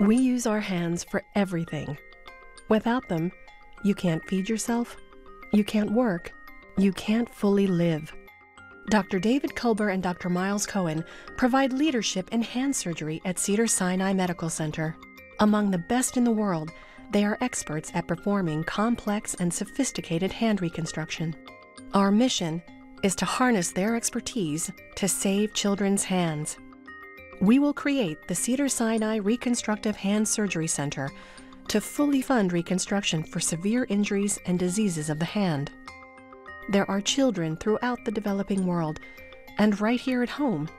We use our hands for everything. Without them, you can't feed yourself, you can't work, you can't fully live. Dr. David Culber and Dr. Miles Cohen provide leadership in hand surgery at Cedars-Sinai Medical Center. Among the best in the world, they are experts at performing complex and sophisticated hand reconstruction. Our mission is to harness their expertise to save children's hands. We will create the Cedars-Sinai Reconstructive Hand Surgery Center to fully fund reconstruction for severe injuries and diseases of the hand. There are children throughout the developing world, and right here at home,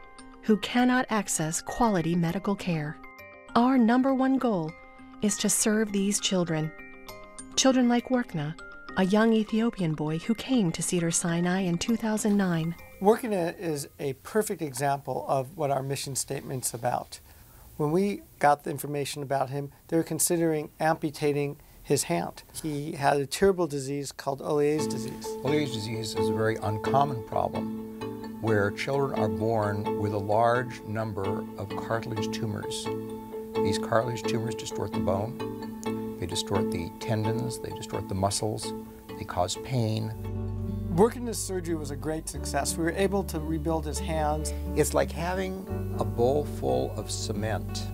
who cannot access quality medical care. Our #1 goal is to serve these children. Children like Workna, a young Ethiopian boy who came to Cedars-Sinai in 2009. Workna is a perfect example of what our mission statement's about. When we got the information about him, they were considering amputating his hand. He had a terrible disease called Olliers disease. Olliers disease is a very uncommon problem where children are born with a large number of cartilage tumors. These cartilage tumors distort the bone, they distort the tendons, they distort the muscles, they cause pain. Workna's surgery was a great success. We were able to rebuild his hands. It's like having a bowl full of cement,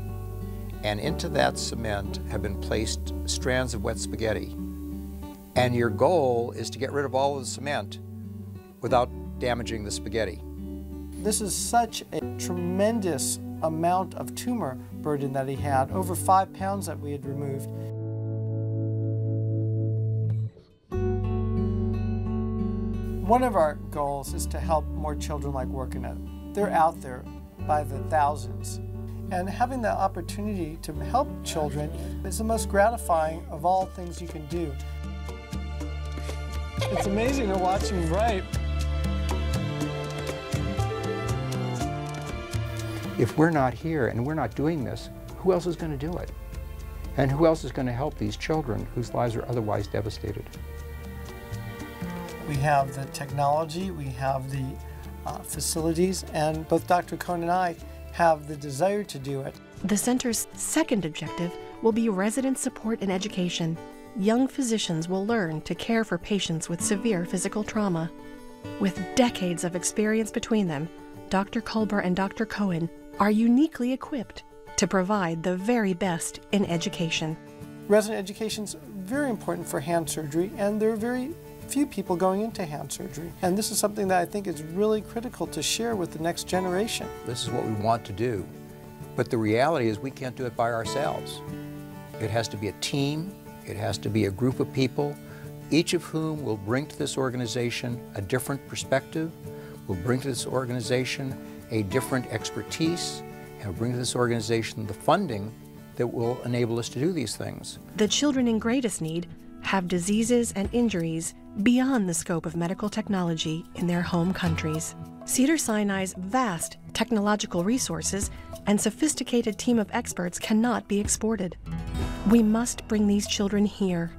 and into that cement have been placed strands of wet spaghetti. And your goal is to get rid of all of the cement without damaging the spaghetti. This is such a tremendous amount of tumor burden that he had, over 5 pounds that we had removed. One of our goals is to help more children like Workna. They're out there by the thousands. And having the opportunity to help children is the most gratifying of all things you can do. It's amazing to watch him write. If we're not here and we're not doing this, who else is going to do it? And who else is going to help these children whose lives are otherwise devastated? We have the technology, we have the facilities, and both Dr. Cohen and I have the desire to do it. The center's second objective will be resident support and education. Young physicians will learn to care for patients with severe physical trauma. With decades of experience between them, Dr. Culber and Dr. Cohen are uniquely equipped to provide the very best in education. Resident education is very important for hand surgery, and there are very few people going into hand surgery. And this is something that I think is really critical to share with the next generation. This is what we want to do, but the reality is we can't do it by ourselves. It has to be a team, it has to be a group of people, each of whom will bring to this organization a different perspective, will bring to this organization a different expertise, and will bring to this organization the funding that will enable us to do these things. The children in greatest need have diseases and injuries beyond the scope of medical technology in their home countries. Cedars-Sinai's vast technological resources and sophisticated team of experts cannot be exported. We must bring these children here.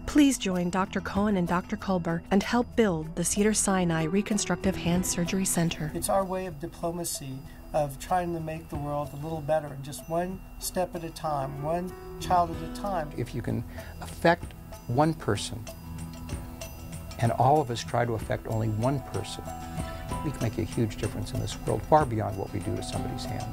Please join Dr. Cohen and Dr. Culber and help build the Cedars-Sinai Reconstructive Hand Surgery Center. It's our way of diplomacy, of trying to make the world a little better, just one step at a time, one child at a time. If you can affect one person, and all of us try to affect only one person, we can make a huge difference in this world, far beyond what we do to somebody's hand.